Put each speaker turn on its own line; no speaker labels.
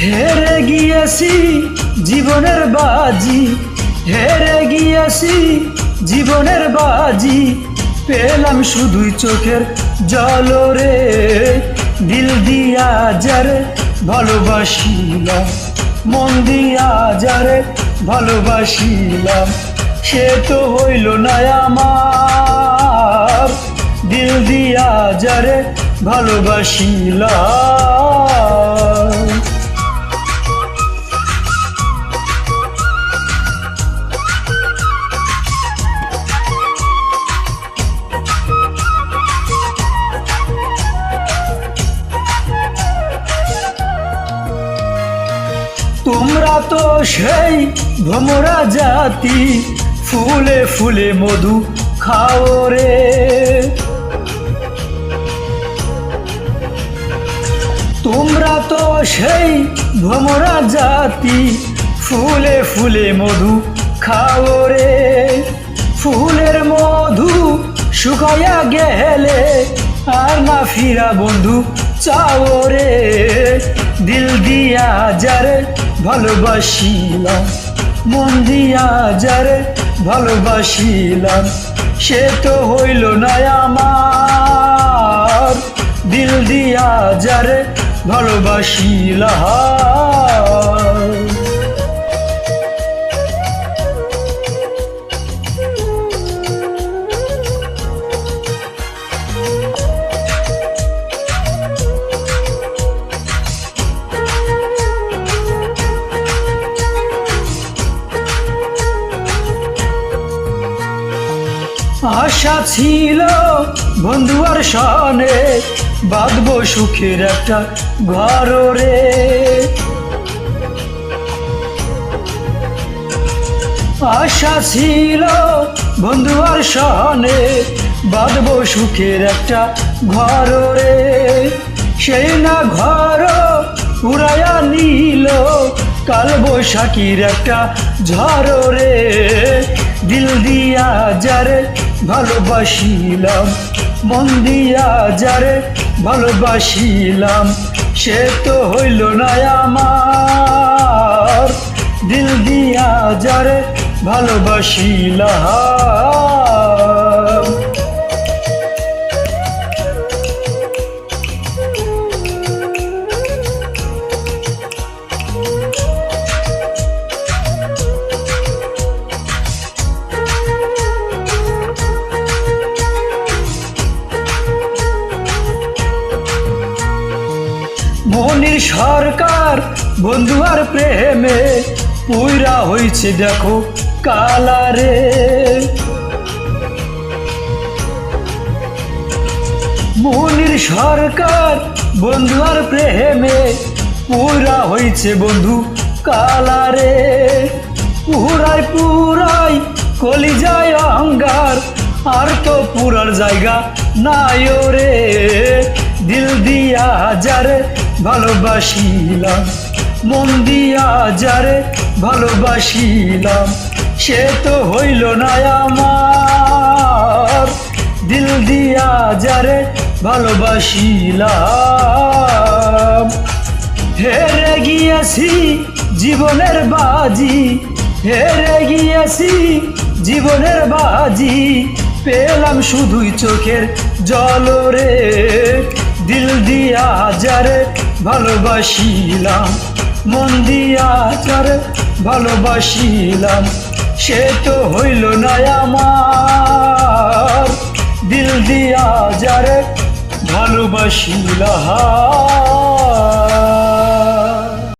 হেরে গিয়েছি জীবনের বাজি, হেরে গিয়েছি জীবনের বাজি, পেলাম শুধুই চোখের জল রে। দিল দিয়া যারে ভালোবাসিলাম, মন দিয়া যারে ভালোবাসিলাম, সে তো হইল না আমার। দিল দিয়া যারে ভালোবাসিলাম। তোমরা তো সেই ভ্রমরা জাতি, ফুলে ফুলে মধু খাও রে। তোমরা তো সেই ভ্রমরা জাতি, ফুলে ফুলে মধু খাও রে। ফুলের মধু শুকাইয়া গেলে আর না ফিরা বন্ধু চাও রে। দিল দিয়া যারে ভালোবাসিলাম, মন দিয়া যারে ভালোবাসিলাম, সে তো হইল না আমার। দিল দিয়া যারে ভালোবাসিলাম। আশা ছিল বন্ধু আর সনে বাঁধবো সুখের একটা ঘর রে। আশা ছিল বন্ধু আর সনে বাঁধবো সুখের একটা ঘর রে। সেই না ঘর উড়াইয়া নিল কাল বৈশাখীর একটা ঝড় রে। দিল দিয়া যারে ভালোবাসিলাম, মন দিয়া যারে ভালোবাসিলাম, সে তো হইল না আমার। দিল দিয়া যারে ভালোবাসিলাম। মনির সরকার বন্ধু আর প্রেমে পুইরা হইছে দেখো কালারে। মনির সরকার বন্ধু আর প্রেমে পুইরা হইছে বন্ধু কালারে। পুরাই পুরাই কলিজায় অঙ্গার, আর তো পুরার জায়গা নাই রে। দিল দিয়া যারে ভালোবাসিলাম, মন দিয়া যারে ভালোবাসিলাম, সে তো হইল না আমার। দিল দিয়া যারে ভালোবাসিলাম। হেরে গিয়েছি জীবনের বাজি, হেরে গিয়েছি জীবনের বাজি, পেলাম শুধুই চোখের জল রে। দিল দিয়া যারে ভালোবাসিলাম, মন দিয়া যারে ভালোবাসিলাম, সে তো হইল না আমার। দিল দিয়া যারে ভালোবাসিলাম।